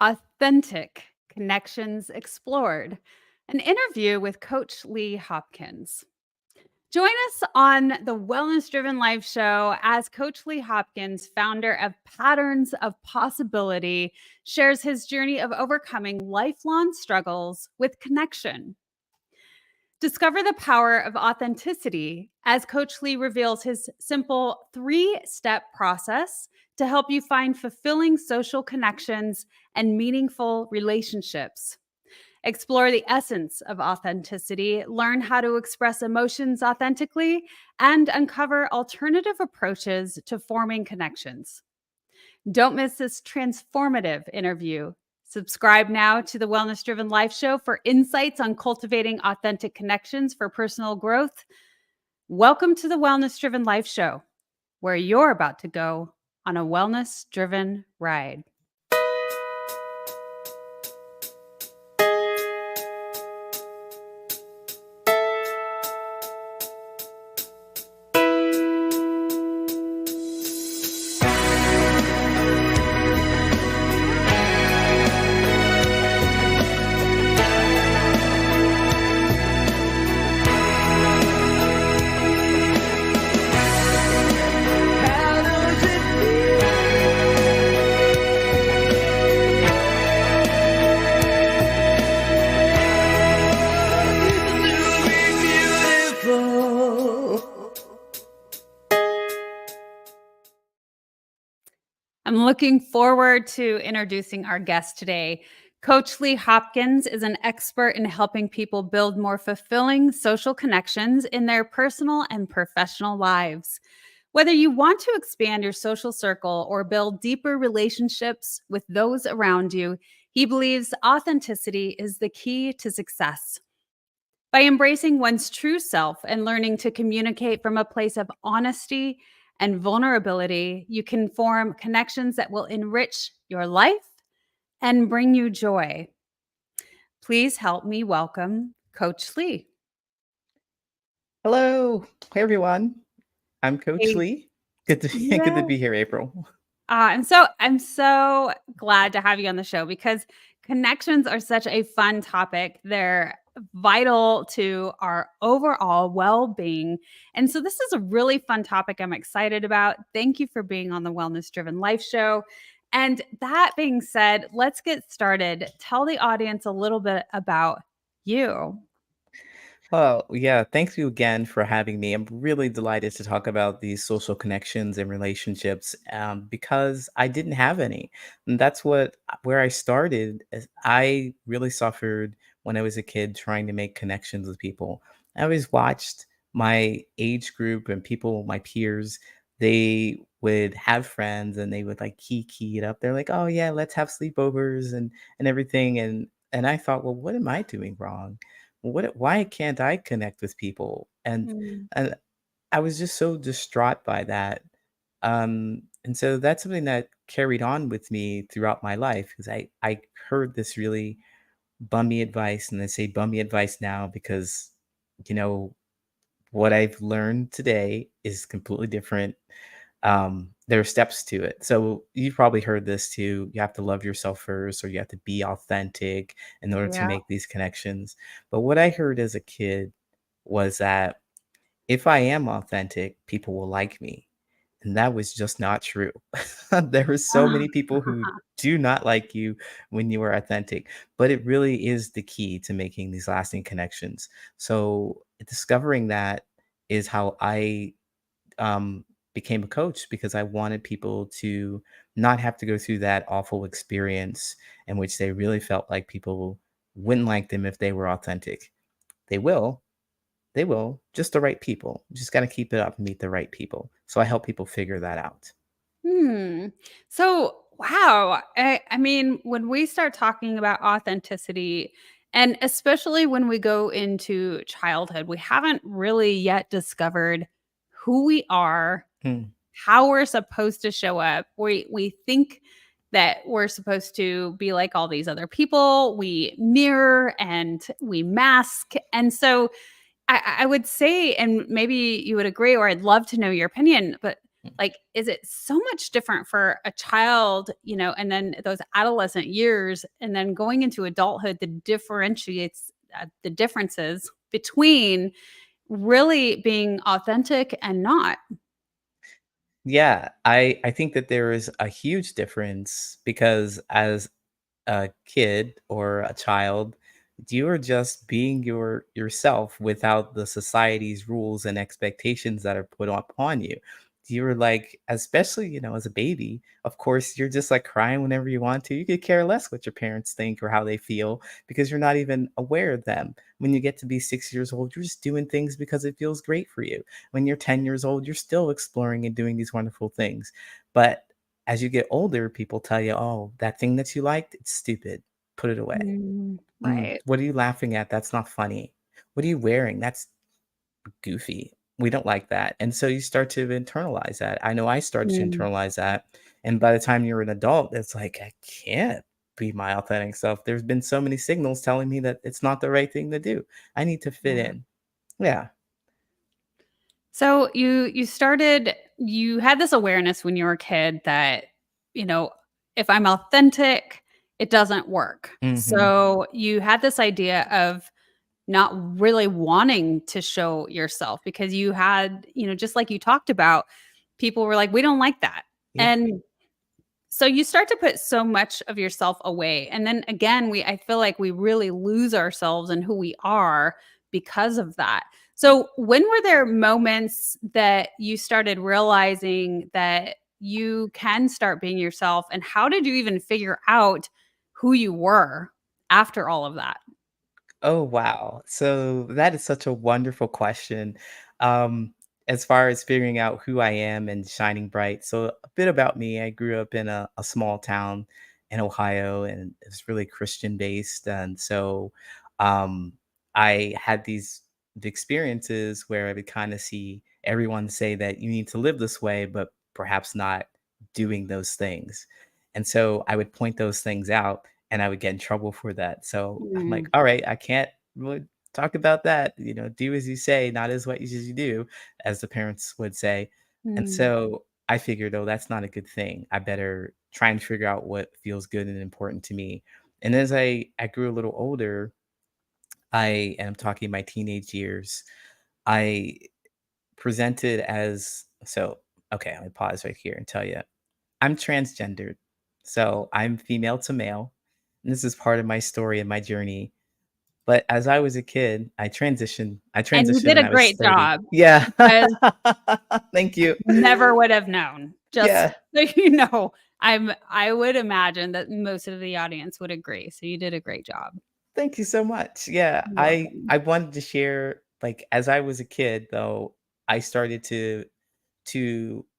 Authentic Connections Explored, an interview with Coach Lee Hopkins. Join us on the Wellness Driven Life Show as Coach Lee Hopkins, founder of Patterns of Possibility, shares his journey of overcoming lifelong struggles with connection. Discover the power of authenticity as Coach Lee reveals his simple 3-step process to help you find fulfilling social connections and meaningful relationships. Explore the essence of authenticity, learn how to express emotions authentically, and uncover alternative approaches to forming connections. Don't miss this transformative interview. Subscribe now to the Wellness Driven Life Show for insights on cultivating authentic connections for personal growth. Welcome to the Wellness Driven Life Show, where you're about to go on a wellness driven ride. I'm looking forward to introducing our guest today. Coach Lee Hopkins is an expert in helping people build more fulfilling social connections in their personal and professional lives. Whether you want to expand your social circle or build deeper relationships with those around you, he believes authenticity is the key to success. By embracing one's true self and learning to communicate from a place of honesty and vulnerability, you can form connections that will enrich your life and bring you joy. Please help me welcome Coach Lee. Hello. Hey, everyone. I'm Coach Hey, Lee. Good to good to yeah. be here, April. I'm so glad to have you on the show because connections are such a fun topic. They're vital to our overall well-being. And so this is a really fun topic I'm excited about. Thank you for being on the Wellness Driven Life Show. And that being said, let's get started. Tell the audience a little bit about you. Well, yeah, thank you again for having me. I'm really delighted to talk about these social connections and relationships because I didn't have any. And that's where I started. I really suffered when I was a kid trying to make connections with people. I always watched my age group and people, my peers, they would have friends and they would like key it up. They're like, "Oh yeah, let's have sleepovers and everything." And I thought, "Well, what am I doing wrong? Why can't I connect with people?" Mm, And I was just so distraught by that. And so that's something that carried on with me throughout my life because I heard this really bummy advice, and I say bummy advice now because, you know, what I've learned today is completely different. There are steps to it. So you've probably heard this too. You have to love yourself first, or you have to be authentic in order to yeah. make these connections. But what I heard as a kid was that if I am authentic, people will like me. And that was just not true. There are so many people who do not like you when you are authentic, but it really is the key to making these lasting connections. So discovering that is how I um, became a coach because I wanted people to not have to go through that awful experience in which they really felt like people wouldn't like them if they were authentic. They will, they will, just the right people. You just got to keep it up and meet the right people. So I help people figure that out. Hmm. So, wow. I mean, when we start talking about authenticity, and especially when we go into childhood, we haven't really yet discovered who we are, Mm, how we're supposed to show up. We think that we're supposed to be like all these other people. We mirror and we mask. And so I would say, and maybe you would agree, or I'd love to know your opinion, but like, is it so much different for a child, and then those adolescent years and then going into adulthood that differentiates the differences between really being authentic and not. Yeah, I think that there is a huge difference because as a kid or a child, you are just being yourself without the society's rules and expectations that are put upon you. You're like, especially, as a baby, of course, you're just like crying whenever you want to. You could care less what your parents think or how they feel because you're not even aware of them. When you get to be 6 years old, you're just doing things because it feels great for you. When you're 10 years old, you're still exploring and doing these wonderful things. But as you get older, people tell you, "Oh, that thing that you liked, it's stupid. Put it away. Right. What are you laughing at? That's not funny. What are you wearing? That's goofy. We don't like that." And so you start to internalize that. I know I started to Mm, internalize that. And by the time you're an adult, it's like, I can't be my authentic self. There's been so many signals telling me that it's not the right thing to do. I need to fit yeah. in. Yeah. So you had this awareness when you were a kid that, you know, if I'm authentic, it doesn't work. Hmm. So you had this idea of not really wanting to show yourself because you had, just like you talked about, people were like, we don't like that. Yeah. And so you start to put so much of yourself away. And then again, I feel like we really lose ourselves and who we are because of that. So when were there moments that you started realizing that you can start being yourself, and how did you even figure out who you were after all of that? Oh, wow. So that is such a wonderful question. Um, as far as figuring out who I am and shining bright. So a bit about me, I grew up in a small town in Ohio and it's really Christian based. And so um, I had these experiences where I would kind of see everyone say that you need to live this way, but perhaps not doing those things. And so I would point those things out and I would get in trouble for that. So I'm like, Mm, all right, I can't really talk about that. Do as you say, not as what you do, as the parents would say. And mm. so I figured, oh, that's not a good thing. I better try and figure out what feels good and important to me. And as I grew a little older, and I'm talking my teenage years, I presented as so okay, let me pause right here and tell you I'm transgendered. So I'm female to male. And this is part of my story and my journey. But as I was a kid, I And you transitioned did when a I was great 30. job Yeah. because Thank you. never would have known. Just Yeah. so you know, I would imagine that most of the audience would agree. So you did a great job. Thank you so much. Yeah, You're I welcome. I wanted to share like as I was a kid though, I started to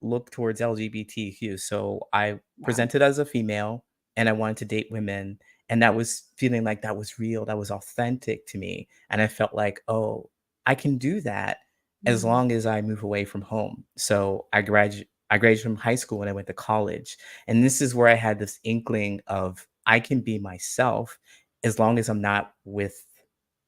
look towards LGBTQ. So I Yeah, presented as a female and I wanted to date women. And that was feeling like that was real, that was authentic to me. And I felt like, oh, I can do that as mm, long as I move away from home. So I graduated from high school and I went to college. And this is where I had this inkling of I can be myself as long as I'm not with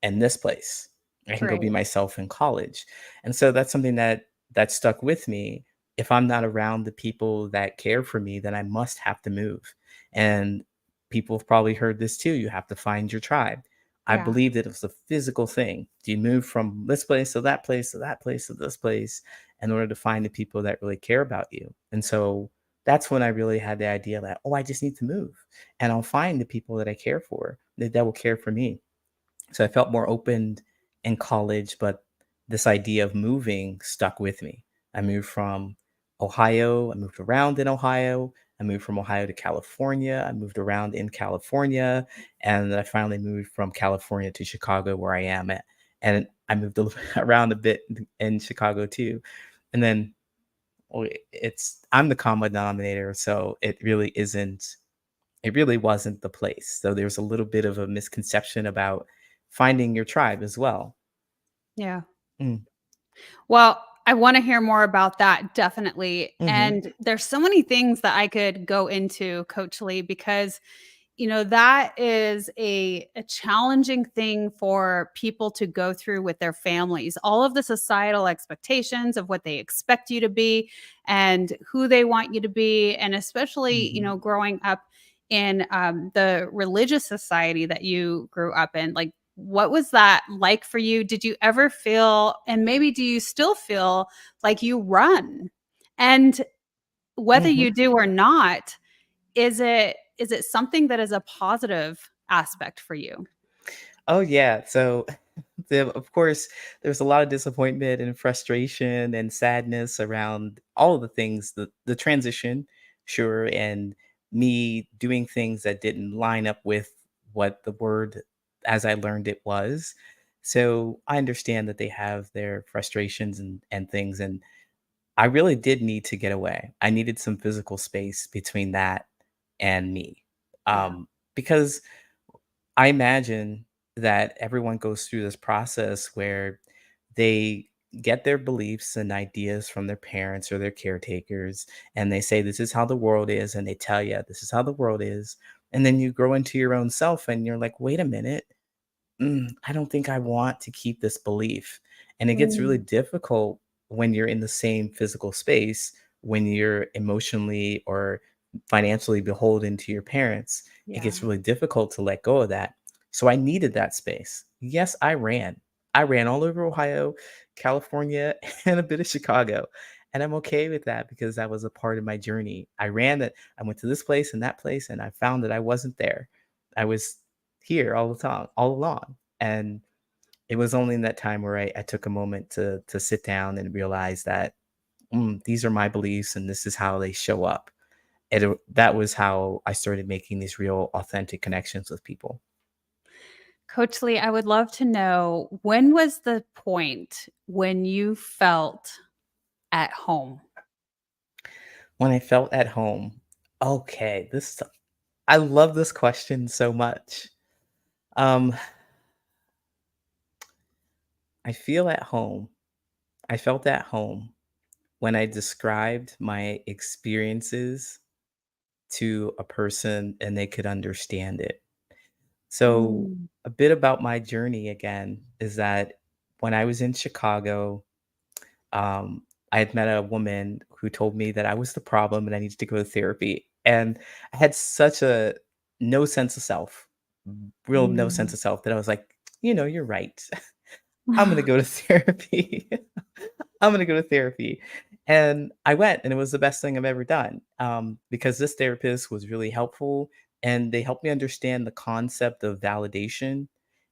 in this place. I can go be right. myself in college. And so that's something that stuck with me. If I'm not around the people that care for me, then I must have to move. And people have probably heard this too. You have to find your tribe. I Yeah, believe that it's a physical thing. Do you move from this place to that place to that place to this place in order to find the people that really care about you? And so that's when I really had the idea that, oh, I just need to move and I'll find the people that I care for that will care for me. So I felt more open in college, but this idea of moving stuck with me. I moved from Ohio, I moved around in Ohio. I moved from Ohio to California. I moved around in California. And I finally moved from California to Chicago, where I am at. And I moved around a bit in Chicago too. And then I'm the common denominator. So it really wasn't the place. So there's a little bit of a misconception about finding your tribe as well. yeah. Mm, Well, I wanna hear more about that, definitely, mhm, and there's so many things that I could go into, Coach Lee, because, that is a challenging thing for people to go through with their families. All of the societal expectations of what they expect you to be and who they want you to be, and especially, Mhm. growing up in the religious society that you grew up in. Like, what was that like for you? Did you ever feel, and maybe do you still feel like you run? And whether Mhm. you do or not, is it something that is a positive aspect for you? Oh, yeah. So, of course, there's a lot of disappointment and frustration and sadness around all of the things, the transition, sure, and me doing things that didn't line up with what the word as I learned it was. So I understand that they have their frustrations and things. And I really did need to get away. I needed some physical space between that and me. Yeah. Because I imagine that everyone goes through this process where they get their beliefs and ideas from their parents or their caretakers, and they say, "This is how the world is." And they tell you, "This is how the world is." And then you grow into your own self and you're like, wait a minute. I don't think I want to keep this belief. And it gets really Mm, difficult when you're in the same physical space, when you're emotionally or financially beholden to your parents. It yeah. gets really difficult to let go of that. So I needed that space. Yes, I ran. I ran all over Ohio, California, and a bit of Chicago. And I'm okay with that because that was a part of my journey. I ran that. I went to this place and that place, and I found that I wasn't there. I was here all the time, all along. And it was only in that time where I took a moment to sit down and realize that these are my beliefs and this is how they show up. That was how I started making these real, authentic connections with people. Coach Lee, I would love to know, when was the point when you felt at home? When I felt at home, okay, this I love this question so much. Um, I feel at home. I felt at home when I described my experiences to a person and they could understand it. So, Mm, a bit about my journey again is that when I was in Chicago, I had met a woman who told me that I was the problem and I needed to go to therapy. And I had such a no sense of self, real no sense mm. of self that I was like, you're right. I'm going to go to therapy. I'm going to go to therapy. And I went, and it was the best thing I've ever done because this therapist was really helpful. And they helped me understand the concept of validation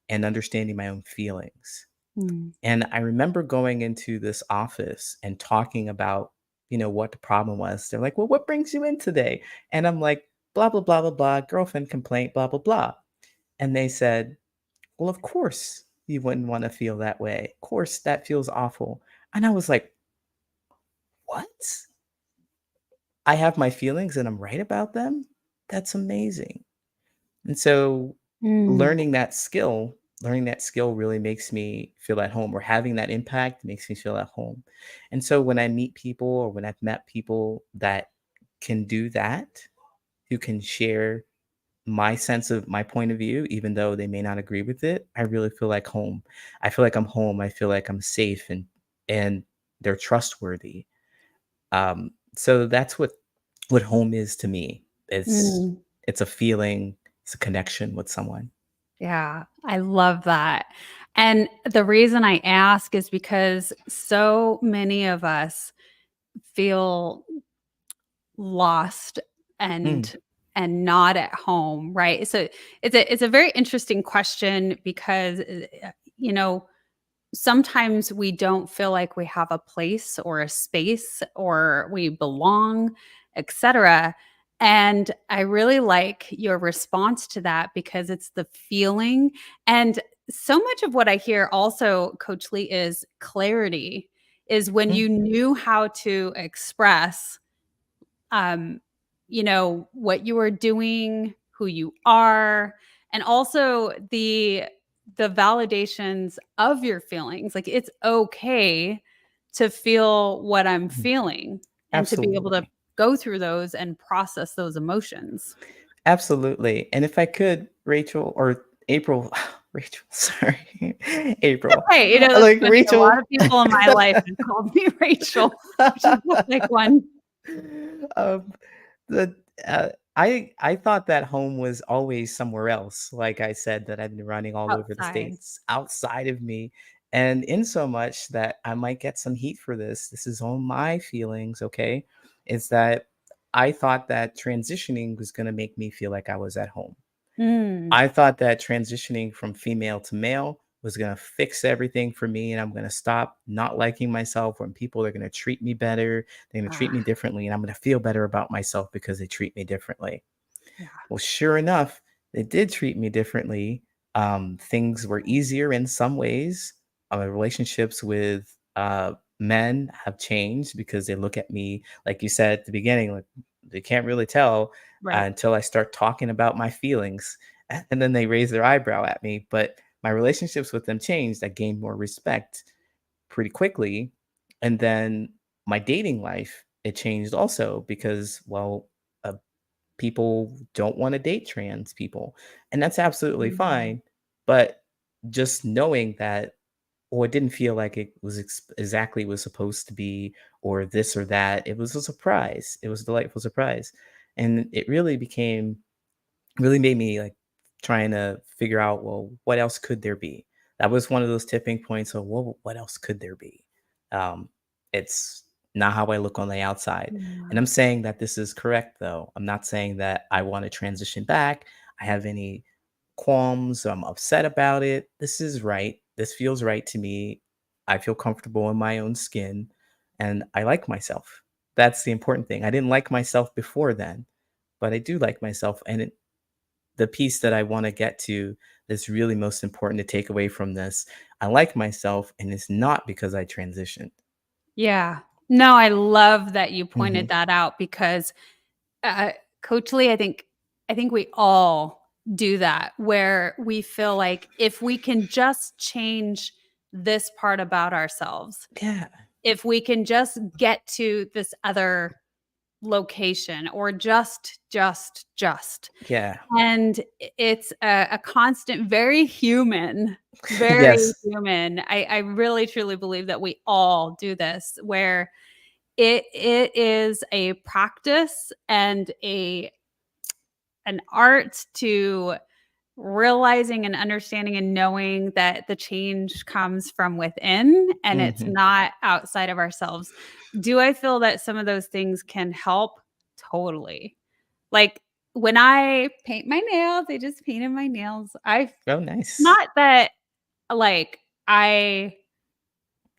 and understanding my own feelings. Mm, And I remember going into this office and talking about, what the problem was. They're like, well, what brings you in today? And I'm like, blah, blah, blah, blah, blah, girlfriend complaint, blah, blah, blah. And they said, well, of course you wouldn't want to feel that way. Of course, that feels awful. And I was like, what? I have my feelings and I'm right about them? That's amazing. And so mm, learning that skill really makes me feel at home, or having that impact makes me feel at home. And so when I meet people, or when I've met people that can do that, who can share my sense of my point of view, even though they may not agree with it, I really feel like home. I feel like I'm home. I feel like I'm safe and they're trustworthy. So that's what home is to me. mm. It's a feeling, it's a connection with someone. Yeah, I love that. And the reason I ask is because so many of us feel lost Mm, and not at home, right? So it's a very interesting question because you know, sometimes we don't feel like we have a place or a space or we belong, etc. And I really like your response to that because it's the feeling. And so much of what I hear also, Coach Lee, is clarity, is when mm, you knew how to express um, what you are doing, who you are, and also the validations of your feelings. Like, it's okay to feel what I'm mm. feeling and to be able to Absolutely. go through those and process those emotions. Absolutely, and if I could, Rachel or April Rachel, sorry, April. Hey, that's Like, funny. A lot Rachel of people in my life have called me Rachel, which is like one Um, the I thought that home was always somewhere else. Like I said, that I've been running all over the outside. states outside of me. And in so much that I might get some heat for this, this is all my feelings, okay? Is that I thought that transitioning was going to make me feel like I was at home. Mm, I thought that transitioning from female to male was going to fix everything for me, and I'm going to stop not liking myself when people are going to treat me better. They're going to treat me ah, differently, and I'm going to feel better about myself because they treat me differently. yeah. Well, sure enough, they did treat me differently. Things were easier in some ways. My relationships with men have changed because they look at me, like you said at the beginning, like they can't really tell Right. until I start talking about my feelings. And then they raise their eyebrow at me. But my relationships with them changed. I gained more respect pretty quickly. And then my dating life, it changed also because, well, uh, people don't want to date trans people. And that's absolutely Mm, fine. But just knowing that, or it didn't feel like it was exactly was supposed to be, or this or that, it was a surprise. It was a delightful surprise. And it really made me like trying to figure out, well, what else could there be? That was one of those tipping points of, well, what else could there be? Um, it's not how I look on the outside. And yeah. I'm saying that this is correct, though. I'm not saying that I want to transition back. I have any qualms. I'm upset about it. This is right. This feels right to me. I feel comfortable in my own skin and I like myself. That's the important thing. I didn't like myself before then, but I do like myself. And the piece that I want to get to that's really most important to take away from this. I like myself, and it's not because I transitioned. Yeah. No, I love that you Hmm. pointed that out because, uh, Coach Lee, I think we all do that where we feel like if we can just change this part about ourselves, Yeah, if we can just get to this other location or just. yeah, And it's a constant, very human, very yes, human. I really truly believe that we all do this where it is a practice and a an art to realizing and understanding and knowing that the change comes from within and it's hmm, not outside of ourselves. Do I feel that some of those things can help? Totally. Like when I paint my nails, I just painted my nails. I oh, nice, not that like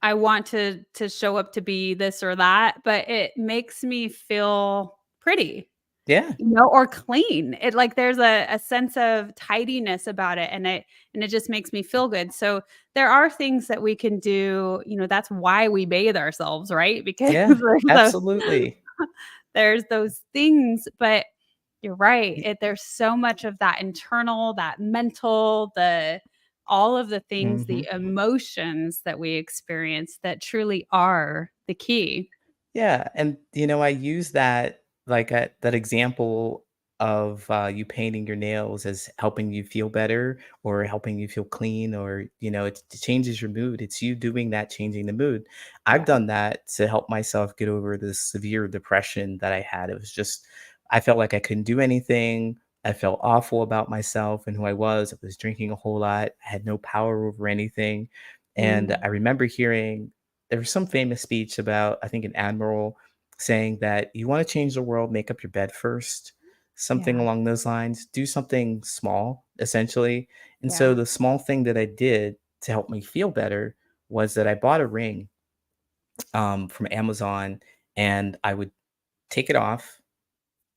I want to show up to be this or that, but it makes me feel pretty, yeah, or clean. It like there's a sense of tidiness about it and it just makes me feel good. So there are things that we can do, that's why we bathe ourselves, right? Because yeah, absolutely, there's those things, but you're right. There's so much of that internal, that mental, the all of the things, hmm, the emotions that we experience that truly are the key. yeah. And I use that like that example of you painting your nails as helping you feel better or helping you feel clean, or it changes your mood. It's you doing that, changing the mood. I've Yeah. done that to help myself get over this severe depression that I had. It was just I felt like I couldn't do anything. I felt awful about myself and who I was. I was drinking a whole lot. I had no power over anything. And Mm, I remember hearing there was some famous speech about, I think, an admiral saying that you want to change the world, make up your bed first, something yeah. along those lines. Do something small, essentially. And so Yeah. the small thing that I did to help me feel better was that I bought a ring from Amazon, and I would take it off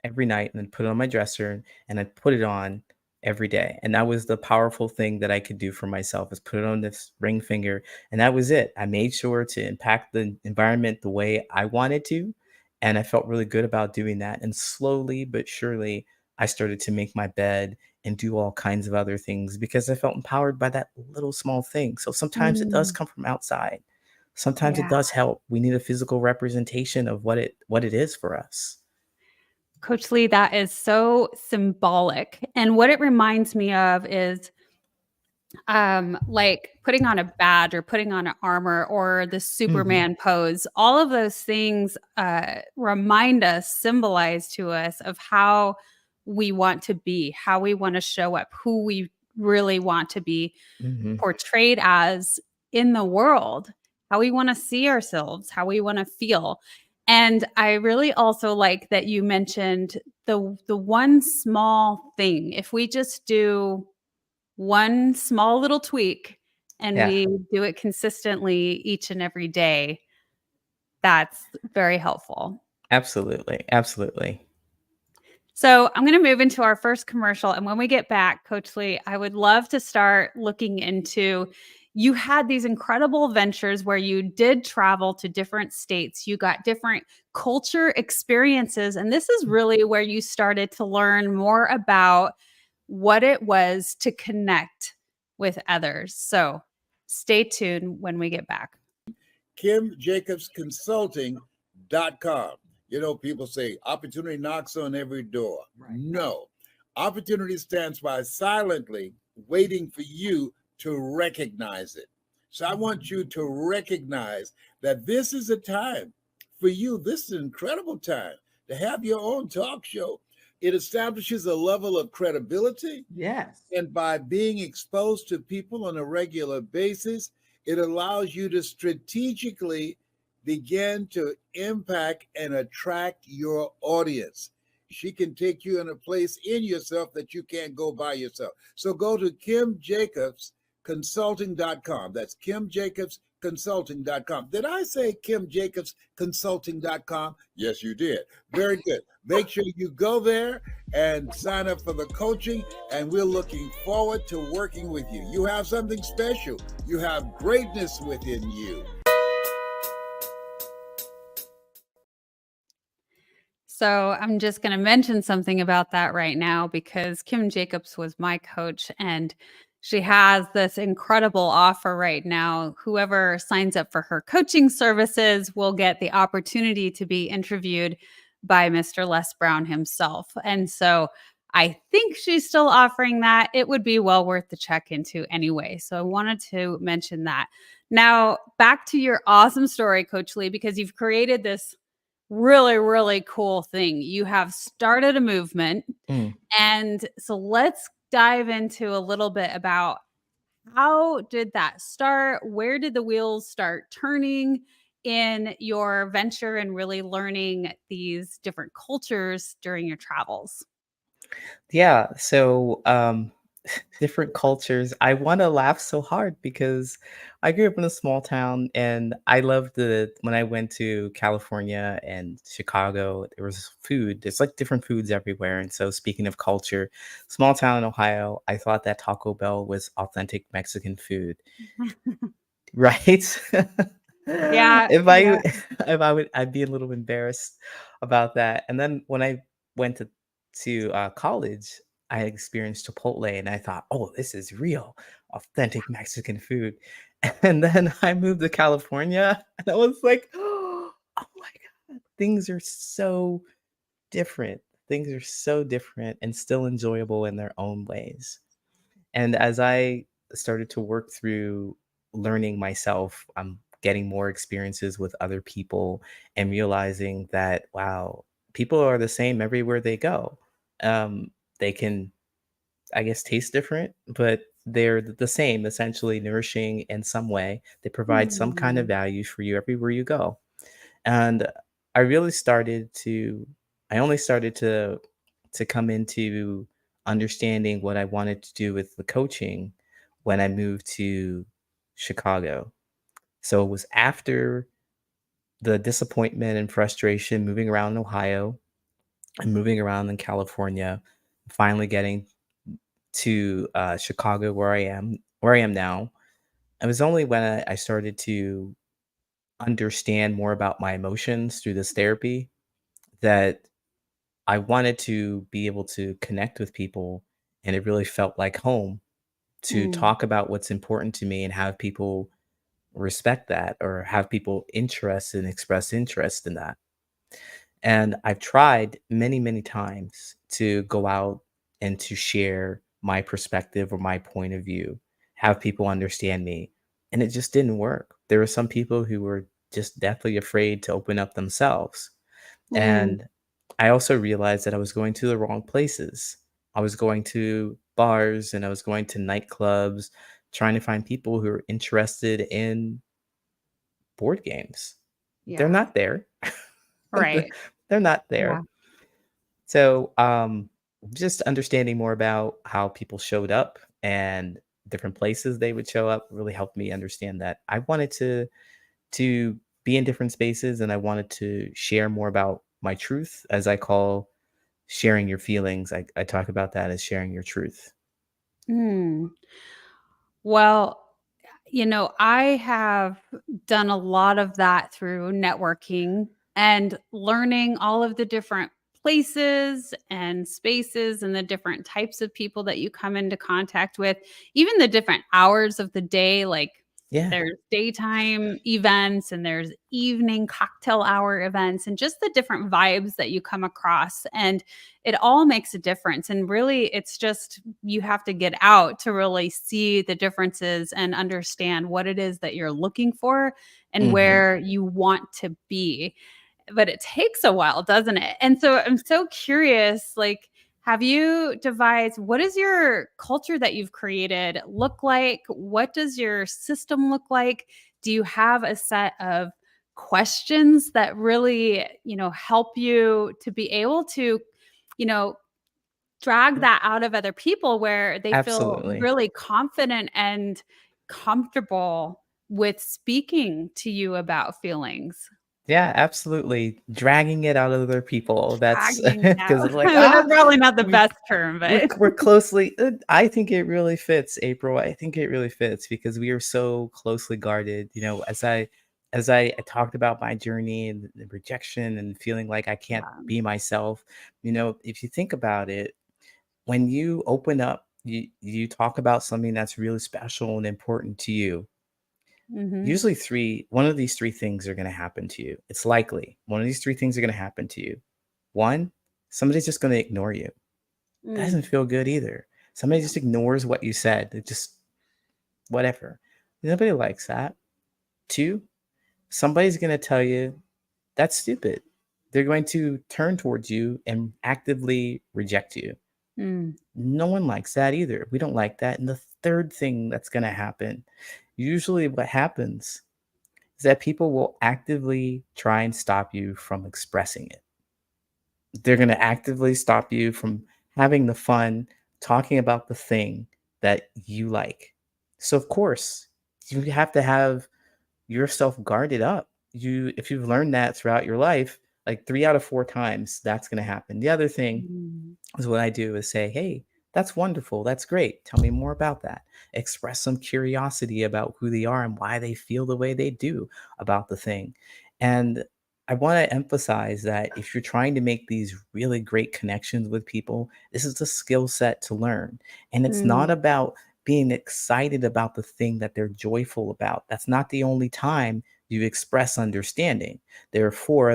every night and then put it on my dresser and I put it on every day. And that was the powerful thing that I could do for myself, is put it on this ring finger. And that was it. I made sure to impact the environment the way I wanted to. And I felt really good about doing that. And slowly but surely, I started to make my bed and do all kinds of other things because I felt empowered by that little small thing. So sometimes it does Mm, come from outside. Sometimes it yeah. does help. We need a physical representation of what it is for us. Coach Lee, that is so symbolic. And what it reminds me of is like putting on a badge or putting on an armor or the Mhm, Superman pose. All of those things remind us, symbolize to us of how we want to be, how we want to show up, who we really want to be mhm. portrayed as in the world, how we want to see ourselves, how we want to feel. And I really also like that you mentioned the one small thing. If we just do one small little tweak and Yeah, we do it consistently each and every day, that's very helpful. absolutely, absolutely. So I'm going to move into our first commercial. And when we get back, Coach Lee, I would love to start looking into you had these incredible ventures where you did travel to different states. You got different culture experiences. And this is really where you started to learn more about what it was to connect with others. So stay tuned when we get back. KimJacobsConsulting.com. You know, people say opportunity knocks on every door. Right. No, opportunity stands by silently waiting for you to recognize it. So I want you to recognize that this is a time for you. This is an incredible time to have your own talk show. It establishes a level of credibility. Yes. And by being exposed to people on a regular basis, it allows you to strategically begin to impact and attract your audience. She can take you in a place in yourself that you can't go by yourself. So go to KimJacobsConsulting.com. That's KimJacobsConsulting.com. Did I say KimJacobsConsulting.com? Yes, you did. Very good. Make sure you go there and sign up for the coaching, and we're looking forward to working with you. You have something special. You have greatness within you. So I'm just going to mention something about that right now because Kim Jacobs was my coach and she has this incredible offer right now. Whoever signs up for her coaching services will get the opportunity to be interviewed by Mr. Les Brown himself. And so I think she's still offering that. It would be well worth the check into anyway. So I wanted to mention that. Now, back to your awesome story, Coach Lee, because you've created this really, really cool thing. You have started a movement. Mm. And so let's dive into a little bit about how did that start? Where did the wheels start turning in your venture and really learning these different cultures during your travels? Yeah, so, different cultures. I wanna laugh so hard because I grew up in a small town, and I loved the when I went to California and Chicago, there was food. There's, like, different foods everywhere, and so speaking of culture, small town in Ohio, I thought that Taco Bell was authentic Mexican food. Right? Yeah, If I yeah. I'd be a little embarrassed about that, and then when I went to college, I experienced Chipotle, and I thought, "Oh, this is real, authentic Mexican food." And then I moved to California, and I was like, "Oh my god, things are so different. Things are so different and still enjoyable in their own ways." And as I started to work through learning myself, I'm getting more experiences with other people and realizing that, wow, people are the same everywhere they go. They can, I guess, taste different, but they're the same, essentially nourishing in some way. They provide some kind of Mhm. value for you everywhere you go. And I really started to I only started to come into understanding what I wanted to do with the coaching when I moved to Chicago. So it was after the disappointment and frustration moving around in Ohio and moving around in California, finally getting to Chicago where I am now. It was only when I started to understand more about my emotions through this therapy that I wanted to be able to connect with people, and it really felt like home to Mm. talk about what's important to me and have people respect that or have people interested and express interest in that. And I've tried many, many times to go out and to share my perspective or my point of view, have people understand me. And it just didn't work. There were some people who were just deathly afraid to open up themselves. Mm, And I also realized that I was going to the wrong places. I was going to bars and I was going to nightclubs, trying to find people who are interested in board games. They're yeah. not there. Right. They're not Yeah. there. So, just understanding more about how people showed up and different places they would show up really helped me understand that I wanted to be in different spaces and I wanted to share more about my truth, as I call sharing your feelings. I talk about that as sharing your truth. Mm. Well, I have done a lot of that through networking and learning all of the different places and spaces and the different types of people that you come into contact with, even the different hours of the day. Like Yeah. there's daytime events and there's evening cocktail hour events, and just the different vibes that you come across. And it all makes a difference. And really, it's just you have to get out to really see the differences and understand what it is that you're looking for and Mhm. where you want to be. But it takes a while, doesn't it? And so I'm so curious, like, have you devised what is your culture that you've created look like? What does your system look like? Do you have a set of questions that really, help you to be able to, you know, drag Yeah, that out of other people where they feel absolutely. really confident and comfortable with speaking to you about feelings? Yeah, absolutely. Dragging it out of other people. That's Dragging it because out. it's like, That's probably not the we best term, but we're closely I think it really fits, April. I think it really fits because we are so closely guarded. As I talked about my journey and the rejection and feeling like I can't yeah. be myself, if you think about it, when you open up, you talk about something that's really special and important to you. Mhm. Usually one of these three things are going to happen to you. It's likely one of these three things are going to happen to you. One, somebody's just going to ignore you. That Mm. doesn't feel good either. Somebody Yeah. just ignores what you said. It just whatever. Nobody likes that. Two, somebody's going to tell you that's stupid. They're going to turn towards you and actively reject you. Mm. No one likes that either. We don't like that. And the third thing that's going to happen, usually what happens is that people will actively try and stop you from expressing it. They're going to actively stop you from having the fun talking about the thing that you like. So of course, you have to have yourself guarded up. If you've learned that throughout your life, like 3 out of 4 times that's going to happen. The other thing Mm. is what I do is say, "Hey, that's wonderful. That's great. Tell me more about that." Express some curiosity about who they are and why they feel the way they do about the thing. And I want to emphasize that if you're trying to make these really great connections with people, this is a skill set to learn. And it's not Mm. about being excited about the thing that they're joyful about. That's not the only time you express understanding. There are four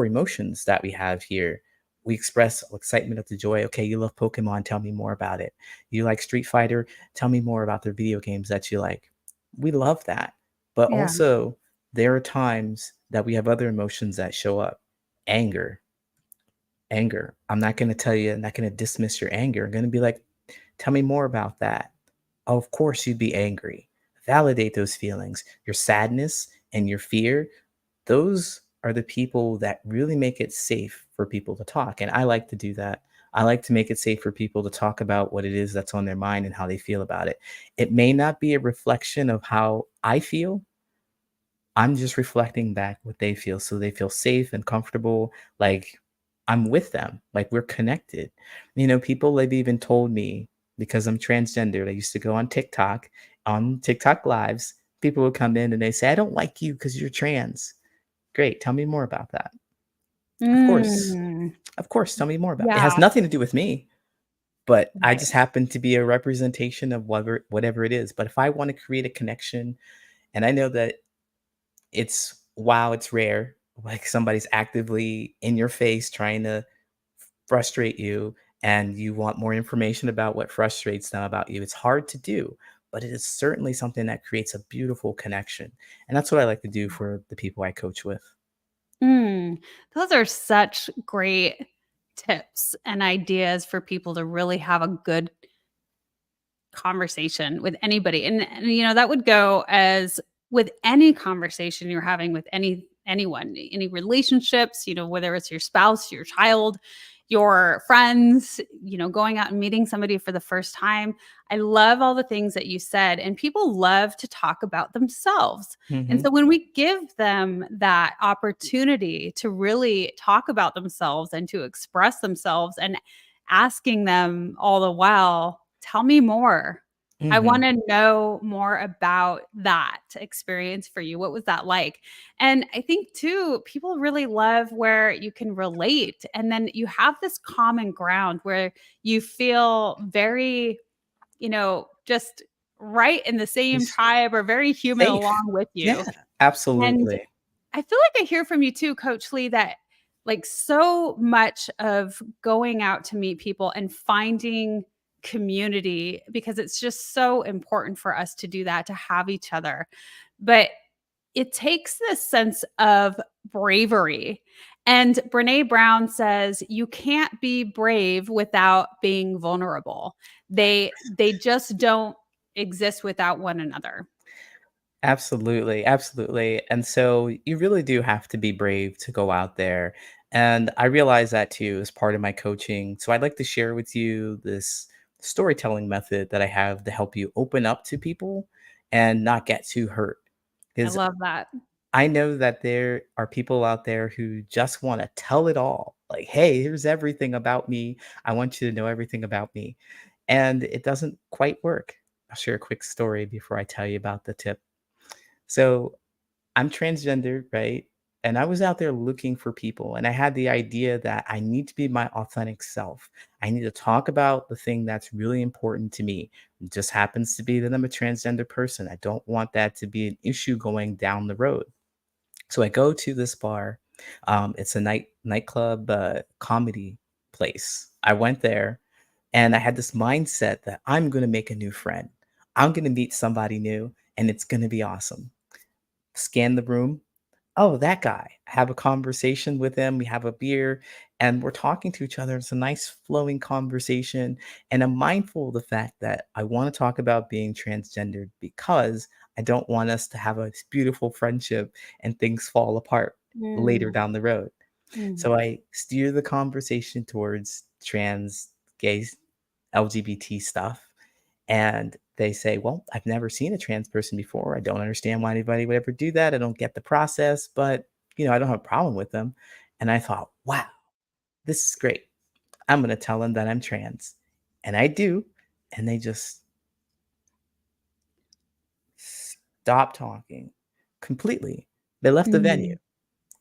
emotions that we have here. We express excitement of the joy. Okay, you love Pokemon. Tell me more about it. You like Street Fighter. Tell me more about the video games that you like. We love that. But Yeah. also, there are times that we have other emotions that show up. Anger. Anger. I'm not going to tell you, I'm not going to dismiss your anger. I'm going to be like, tell me more about that. Of course, you'd be angry. Validate those feelings. Your sadness and your fear, those are the people that really make it safe for people to talk. And I like to do that. I like to make it safe for people to talk about what it is that's on their mind and how they feel about it. It may not be a reflection of how I feel. I'm just reflecting back what they feel so they feel safe and comfortable. Like I'm with them, like we're connected. People have even told me because I'm transgender. I used to go on TikTok lives. People would come in and they say, I don't like you because you're trans. Great. Tell me more about that. Of course. Mm. Of course. Tell me more about it. It has Yeah. nothing to do with me, but I Right. just happen to be a representation of whatever it is. But if I want to create a connection, and I know that it's rare, like somebody's actively in your face trying to frustrate you, and you want more information about what frustrates them about you. It's hard to do, but it is certainly something that creates a beautiful connection. And that's what I like to do for the people I coach with. Mm, those are such great tips and ideas for people to really have a good conversation with anybody. And that would go as with any conversation you're having with anyone, any relationships, whether it's your spouse, your child, your friends, going out and meeting somebody for the first time. I love all the things that you said, and people love to talk about themselves. And Mhm. so when we give them that opportunity to really talk about themselves and to express themselves, and asking them all the while, tell me more. I Mhm. wanna know more about that experience for you. What was that like? And I think too, people really love where you can relate, and then you have this common ground where you feel very, just right in the same It's tribe, or very human safe. along with Yeah, you. And absolutely. I feel like I hear from you too, Coach Lee, that like so much of going out to meet people and finding community, because it's just so important for us to do that, to have each other. But it takes this sense of bravery. And Brene Brown says you can't be brave without being vulnerable. They just don't exist without one another. Absolutely, absolutely. And so you really do have to be brave to go out there. And I realize that too as part of my coaching. So I'd like to share with you this storytelling method that I have to help you open up to people and not get too hurt. I Because love that. I know that there are people out there who just want to tell it all. Like, hey, here's everything about me. I want you to know everything about me. And it doesn't quite work. I'll share a quick story before I tell you about the tip. So I'm transgender, right? And I was out there looking for people, and I had the idea that I need to be my authentic self. I need to talk about the thing that's really important to me. It just happens to be that I'm a transgender person. I don't want that to be an issue going down the road. So I go to this bar. It's a nightclub comedy place. I went there, and I had this mindset that I'm going to make a new friend. I'm going to meet somebody new, and it's going to be awesome. Scan the room. Oh, that guy. I have a conversation with him. We have a beer and we're talking to each other. It's a nice flowing conversation. And I'm mindful of the fact that I want to talk about being transgendered because I don't want us to have a beautiful friendship and things fall apart later Mm, down the road. mm, So I steer the conversation towards trans, gay, LGBT stuff. And they say, "Well, I've never seen a trans person before. I don't understand why anybody would ever do that. I don't get the process, but I don't have a problem with them." And I thought, wow, this is great. I'm going to tell them that I'm trans. And I do. And they just stop talking completely. They left the venue, mm,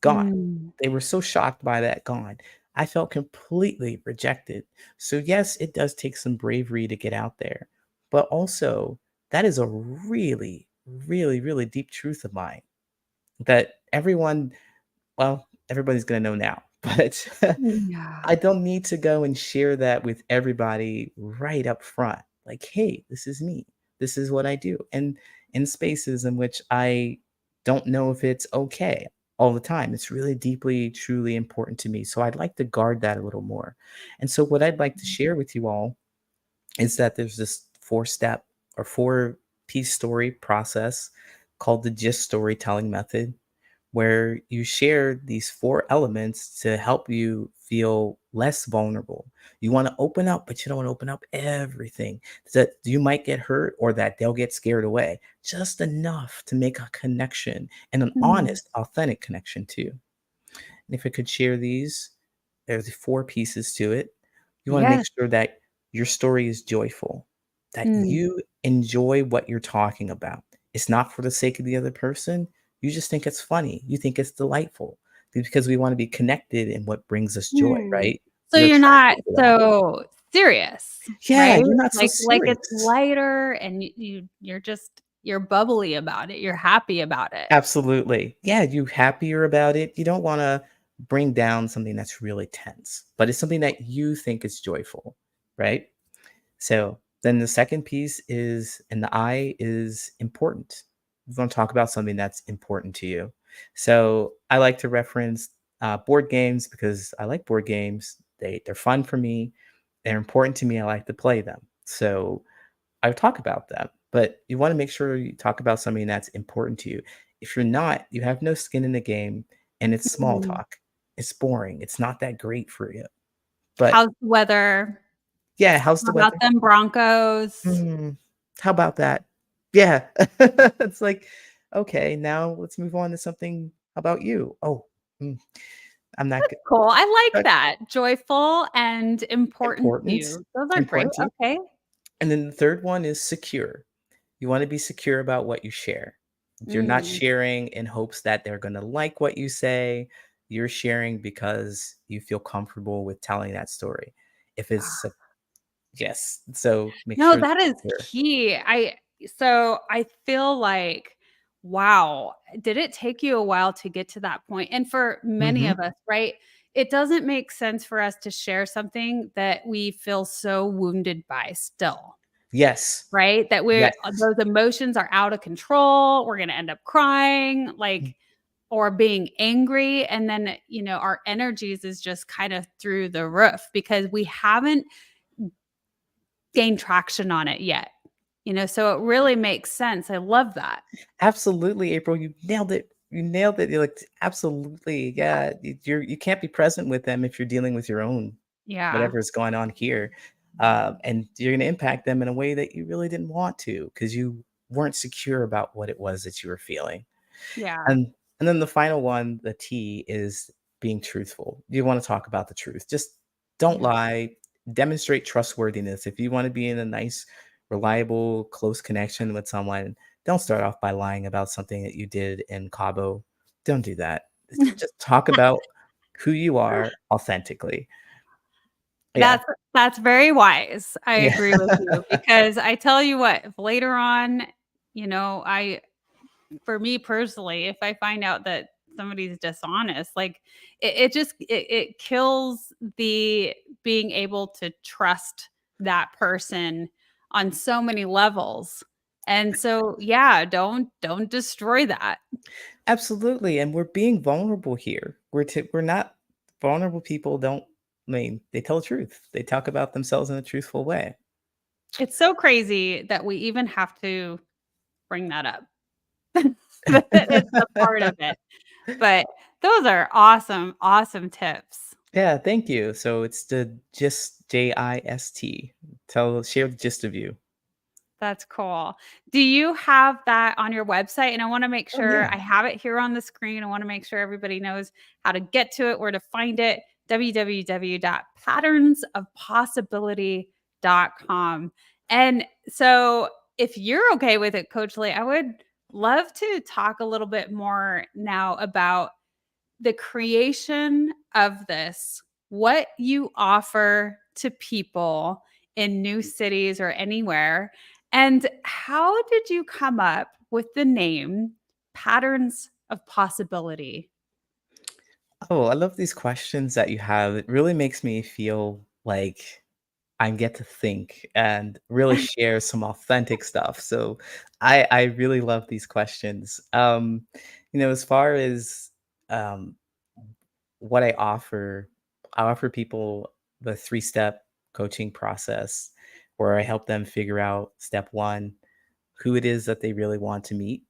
gone. mm, They were so shocked by that, gone. I felt completely rejected. So, yes, it does take some bravery to get out there, but also that is a really, really, really deep truth of mine that everybody's going to know now, but yeah. I don't need to go and share that with everybody right up front. Like, hey, this is me. This is what I do. And in spaces in which I don't know if it's okay all the time, it's really deeply, truly important to me. So I'd like to guard that a little more. And so, what I'd like to share with you all is that there's this four-step or four-piece story process called the GIST storytelling method, where you share these four elements to help you feel less vulnerable. You want to open up, but you don't want to open up everything that you might get hurt or that they'll get scared away. Just enough to make a connection and an Mm, honest, authentic connection too. And if I could share these, there's four pieces to it. You want to make yes. sure that your story is joyful, that Mm, you enjoy what you're talking about. It's not for the sake of the other person. You just think it's funny. You think it's delightful because we want to be connected in what brings us joy, mm. right? So You're you're not attracted to that. so serious, Yeah, right? you're not so Like it's serious. lighter, and you're just, you're bubbly about it, you're happy about it. Absolutely. Yeah, you happier about it. You don't wanna bring down something that's really tense, but it's something that you think is joyful, right? So, then the second piece is and the I is important. We wanna talk about something that's important to you. So, I like to reference, board games because I like board games. They're fun for me. They're important to me. I like to play them. So, I talk about them, but you wanna make sure you talk about something that's important to you. If you're not, you have no skin in the game, and it's small Mm. talk. It's boring. It's not that great for you. But How's the weather? yeah, how's How the about weather? them Broncos? Mm, how about that? Yeah. It's like, okay, now let's move on to something how about you? Oh, mm, I'm not g Cool, I like uh, that. Joyful and important to important, you. Those are great, important to you. okay. And then the third one is secure. You wanna be secure about what you share. You're not Mm. sharing in hopes that they're gonna like what you say. You're sharing because you feel comfortable with telling that story. If it's a yes, so make No, sure that is secure. key. I feel like, wow, did it take you a while to get to that point? And for many Mhm. of us, right? It doesn't make sense for us to share something that we feel so wounded by still, Yes. right? That we're Yes. those emotions are out of control. We're going to end up crying, Mm, like, or being angry. And then, our energies is just kind of through the roof because we haven't gained traction on it yet. So it really makes sense. I love that. absolutely, April, you nailed it. You nailed it. You're like, absolutely, yeah. You can't be present with them if you're dealing with your own Yeah. whatever is going on here, and you're gonna impact them in a way that you really didn't want to because you weren't secure about what it was that you were feeling. Yeah. And then the final one, the T, is being truthful. You wanna talk about the truth. Just don't Yeah. lie, demonstrate trustworthiness. If you wanna be in a nice, reliable, close connection with someone, don't start off by lying about something that you did in Cabo. Don't do that. Just talk about who you are authentically. Yeah. That's very wise. I Yeah. agree with you because I tell you what, if later on, I for me personally, if I find out that somebody's dishonest, like it kills the being able to trust that person on so many levels. And so, yeah, don't destroy that. Absolutely, and we're being vulnerable here. We're not vulnerable people don't I mean, they tell the truth. They talk about themselves in a truthful way. It's so crazy that we even have to bring that up. That it's a part of it. But those are awesome, awesome tips. Yeah, thank you. So it's the gist, J-I-S-T. Share the gist of you. That's cool. Do you have that on your website? And I wanna make Oh, sure yeah. I have it here on the screen. I wanna make sure everybody knows how to get to it, where to find it, www.patternsofpossibility.com. And so if you're okay with it, Coach Lee, I would love to talk a little bit more now about the creation of this, what you offer to people in new cities or anywhere, and how did you come up with the name Patterns of Possibility? Oh, I love these questions that you have. It really makes me feel like I get to think and really share some authentic stuff. So I really love these questions. As far as um what I offer people the 3-step coaching process where I help them figure out step 1, who it is that they really want to meet.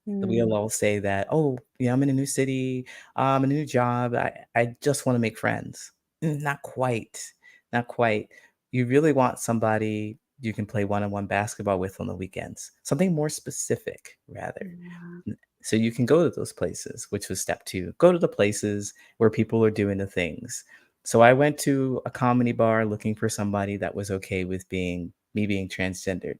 We'll Mm, all say that, "Oh, yeah, I'm in a new city, in a new job. I just wanna make friends." Not quite, not quite. You really want somebody you can play one-on-one basketball with on the weekends. Something more specific, rather. yeah. So you can go to those places, which was step 2. Go to the places where people are doing the things. So I went to a comedy bar looking for somebody that was okay with being transgendered.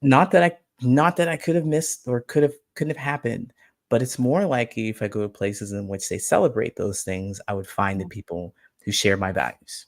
Not that I could have missed or couldn't have happened, but it's more likely if I go to places in which they celebrate those things, I would find the people who share my values.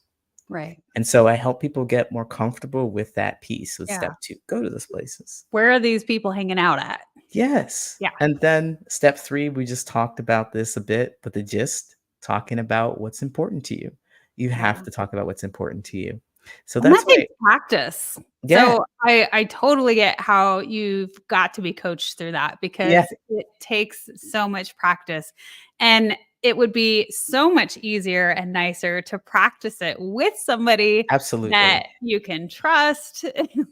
Right. And so I help people get more comfortable with that piece with Yeah. step 2, go to those places. Where are these people hanging out at? Yes. Yeah. And then step 3, we just talked about this a bit, but the gist, talking about what's important to you. You have Yeah. to talk about what's important to you. So And that's that why. takes practice. Yeah, So I totally get how you've got to be coached through that yeah, because it takes so much practice. And it would be so much easier and nicer to practice it with somebody that absolutely. you can trust,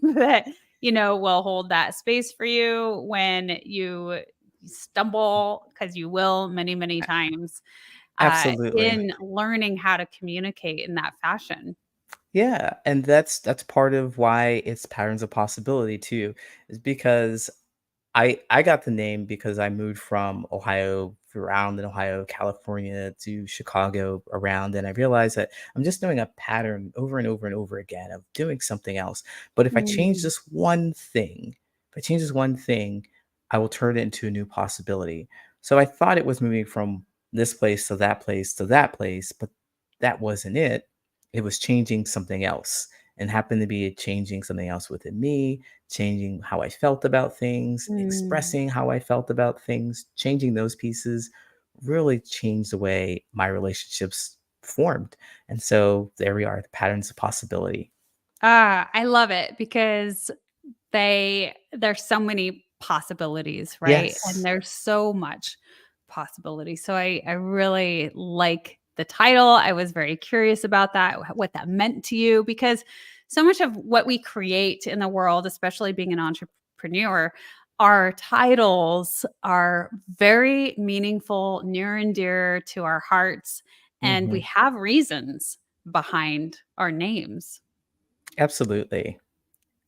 that, will hold that space for you when you stumble, because you will many, many times, Absolutely. in learning how to communicate in that fashion. Yeah, and that's part of why it's patterns of possibility too, is because I got the name because I moved from Ohio, around in Ohio, California to Chicago around, and I realized that I'm just doing a pattern over and over and over again of doing something else. But if I change Mm. this one thing, if I change this one thing, I will turn it into a new possibility. So I thought it was moving from this place to that place to that place, but that wasn't it. It was changing something else and happened to be changing something else within me, changing how I felt about things, Mm. expressing how I felt about things, changing those pieces really changed the way my relationships formed. And so there we are, the patterns of possibility. I love it because there's so many possibilities, right? And Yes, there's so much possibility. So I really like the title. I was very curious about that, what that meant to you, because so much of what we create in the world, especially being an entrepreneur, our titles are very meaningful, near and dear to our hearts, and we hmm, have reasons behind our names. absolutely.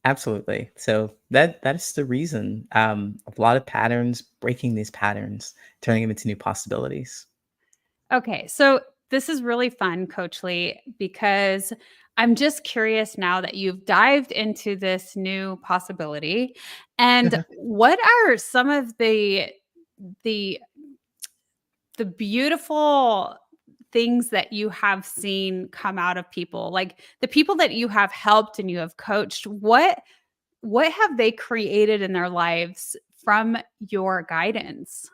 Absolutely. So that is the reason. A lot of patterns, breaking these patterns, turning them into new possibilities. Okay, so this is really fun, Coach Lee, because I'm just curious now that you've dived into this new possibility. And what are some of the the beautiful things that you have seen come out of people? Like the people that you have helped and you have coached, what have they created in their lives from your guidance?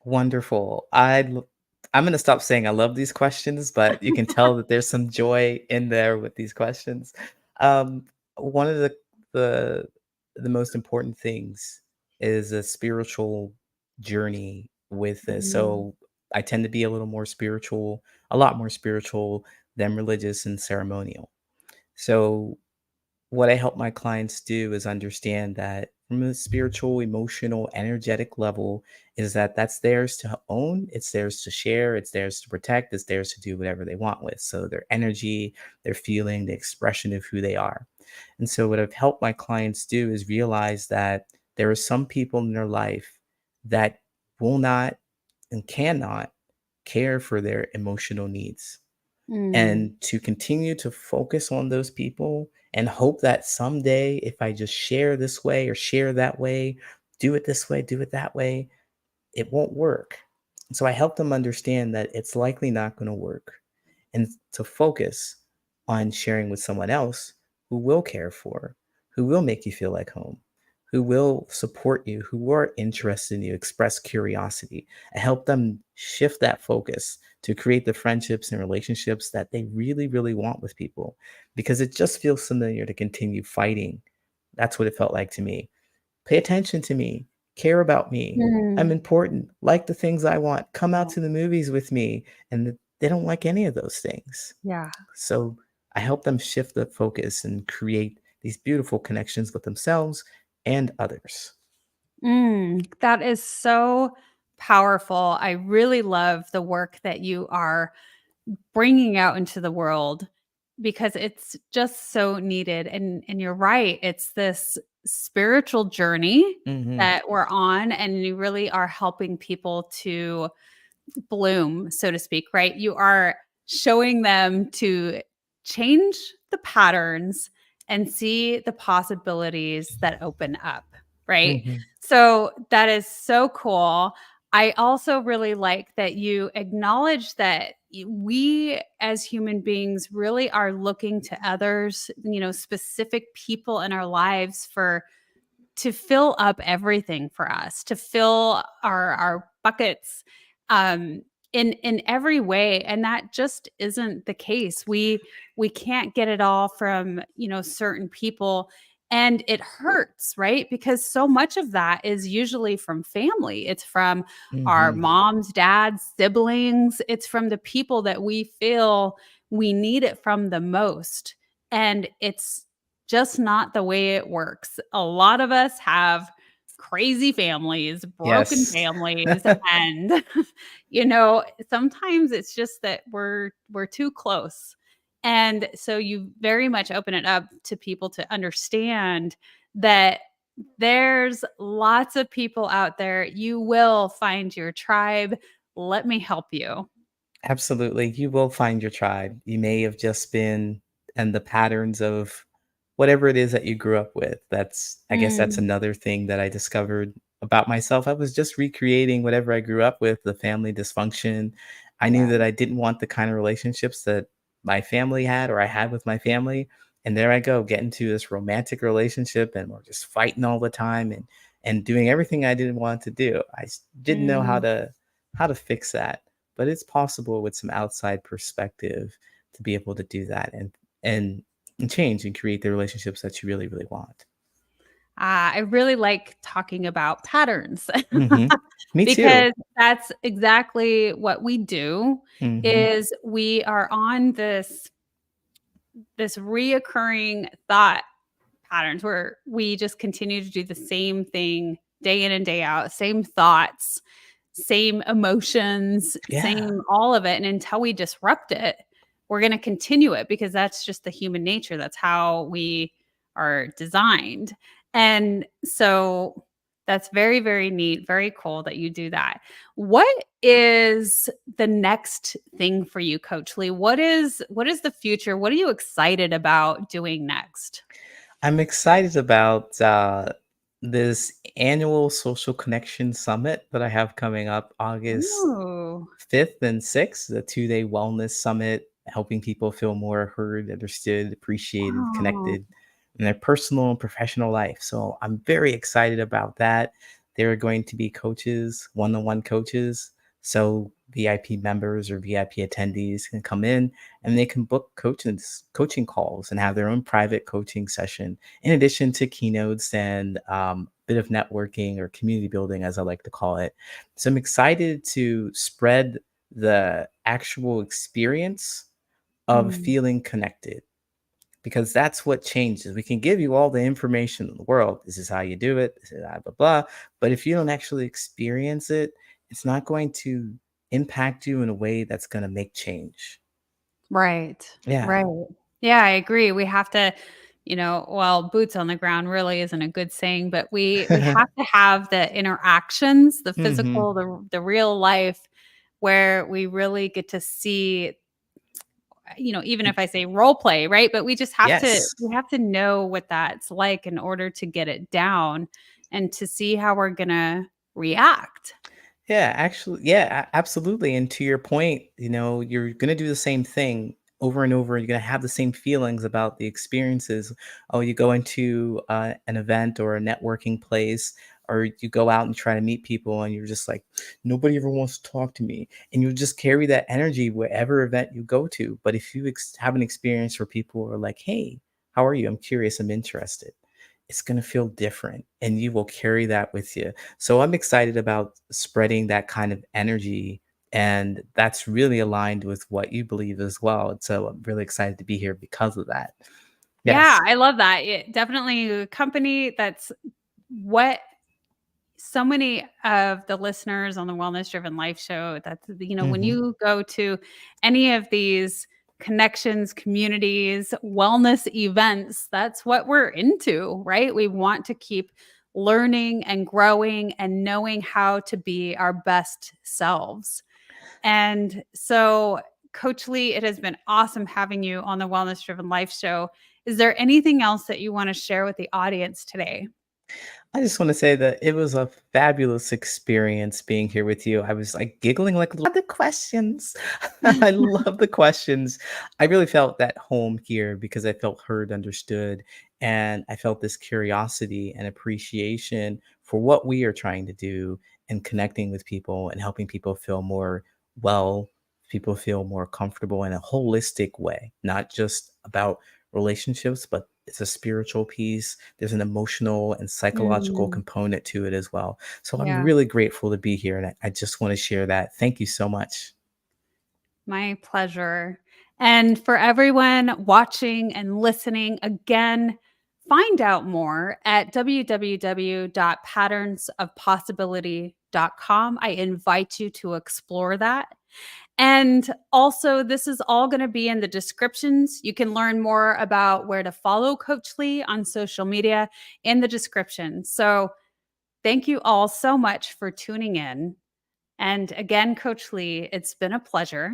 Wonderful. I'm gonna stop saying I love these questions, but you can tell that there's some joy in there with these questions. Um, One of the the most important things is a spiritual journey with this. Mm, So I tend to be a little more spiritual, a lot more spiritual than religious and ceremonial. So what I help my clients do is understand that from a spiritual, emotional, energetic level, is that that's theirs to own, it's theirs to share, it's theirs to protect, it's theirs to do whatever they want with. So their energy, their feeling, the expression of who they are. And so what I've helped my clients do is realize that there are some people in their life that will not and cannot care for their emotional needs, mm, and to continue to focus on those people and hope that someday if I just share this way or share that way, do it this way, do it that way, it won't work. So I help them understand that it's likely not going to work, and to focus on sharing with someone else who will care for, who will make you feel like home, who will support you, who are interested in you, express curiosity. I help them shift that focus to create the friendships and relationships that they really, really want with people, because it just feels familiar to continue fighting. That's what it felt like to me. Pay attention to me, care about me. I'm mm. important, like the things I want, come out Yeah. to the movies with me. And they don't like any of those things. Yeah. So I help them shift the focus and create these beautiful connections with themselves and others. That is so powerful. I really love the work that you are bringing out into the world because it's just so needed. And you're right. It's this spiritual journey Hmm. that we're on, and you really are helping people to bloom, so to speak, right? You are showing them to change the patterns and see the possibilities that open up, right? Hmm. So that is so cool. I also really like that you acknowledge that we as human beings really are looking to others, specific people in our lives to fill up everything for us, to fill our buckets, um, in every way, and that just isn't the case. We can't get it all from, certain people, and it hurts, right? Because so much of that is usually from family. It's from our Mhm. moms, dads, siblings. It's from the people that we feel we need it from the most, and it's just not the way it works. A lot of us have crazy families, broken Yes. families, and you know, sometimes it's just that we're too close. And so you very much open it up to people to understand that there's lots of people out there. You will find your tribe. Let me help you. Absolutely. You will find your tribe. You may have just been in the patterns of whatever it is that you grew up with. I guess that's Mm, another thing that I discovered about myself. I was just recreating whatever I grew up with, the family dysfunction. I knew yeah. that I didn't want the kind of relationships that my family had or I had with my family. And there I go, get into this romantic relationship and we're just fighting all the time and doing everything I didn't want to do. Didn't know Mm. how to fix that, but it's possible with some outside perspective to be able to do that and change and create the relationships that you really really want. I really like talking about patterns Mhm. Me too. because that's exactly what we do Mhm. is we are on this reoccurring thought patterns where we just continue to do the same thing day in and day out, same thoughts, same emotions, Yeah. same all of it. And until we disrupt it, we're going to continue it because that's just the human nature. That's how we are designed. And so that's very, very neat, very cool that you do that. What is the next thing for you, Coach Lee? What is the future? What are you excited about doing next? I'm excited about this annual social connection summit that I have coming up August Ooh. 5th and 6th, the 2-day wellness summit, helping people feel more heard, understood, appreciated, Oh. connected in their personal and professional life. So I'm very excited about that. There are going to be coaches, one on one coaches. So VIP members or VIP attendees can come in and they can book coaching calls and have their own private coaching session in addition to keynotes and bit of networking or community building, as I like to call it. So I'm excited to spread the actual experience of Mm. feeling connected because that's what changes. We can give you all the information in the world. This is how you do it. This is blah, blah, blah. But if you don't actually experience it, it's not going to impact you in a way that's going to make change. Right. Yeah. Right. Yeah, I agree. We have to, well, boots on the ground really isn't a good saying, but we have to have the interactions, the Hmm. physical, the real life where we really get to see, even if I say role play, right? But we just have to Yes. we have to know what that's like in order to get it down and to see how we're gonna react. Yeah, actually, yeah, absolutely. And to your point, you're going to do the same thing over and over. You're going to have the same feelings about the experiences. Oh, you go into an event or a networking place, or you go out and try to meet people, and you're just like, nobody ever wants to talk to me. And you just carry that energy wherever event you go to. But if you have an experience where people are like, hey, how are you? I'm curious, I'm interested. It's going to feel different and you will carry that with you. So I'm excited about spreading that kind of energy. And that's really aligned with what you believe as well. So I'm really excited to be here because of that. Yeah, Yes. I love that. Definitely a company that's what so many of the listeners on the Wellness Driven Life show that's when Hmm. you go to any of these connections, communities, wellness events, that's what we're into, right? We want to keep learning and growing and knowing how to be our best selves. And so, Coach Lee, it has been awesome having you on the Wellness Driven Life show. Is there anything else that you want to share with the audience today? I just want to say that it was a fabulous experience being here with you. I was like giggling like love the questions. I love the questions. I really felt at home here because I felt heard, understood, and I felt this curiosity and appreciation for what we are trying to do and connecting with people and helping people feel more well, people feel more comfortable in a holistic way, not just about relationships, but it's a spiritual piece. There's an emotional and psychological Mm, component to it as well. So I'm yeah, really grateful to be here. And I just want to share that. Thank you so much. my pleasure. And for everyone watching and listening, again, find out more at www.patternsofpossibility.com. I invite you to explore that. And also, this is all going to be in the descriptions. You can learn more about where to follow Coach Lee on social media in the description. So, thank you all so much for tuning in. And again, Coach Lee, it's been a pleasure.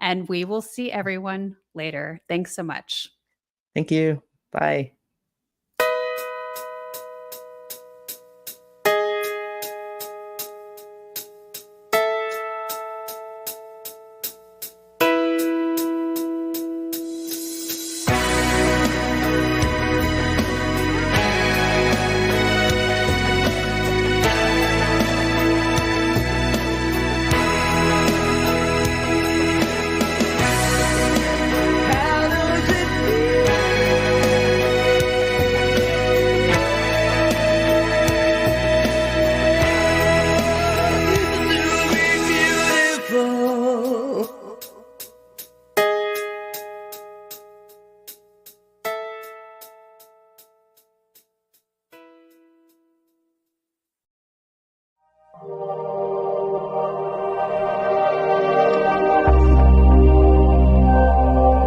And we will see everyone later. Thanks so much. Thank you. Bye.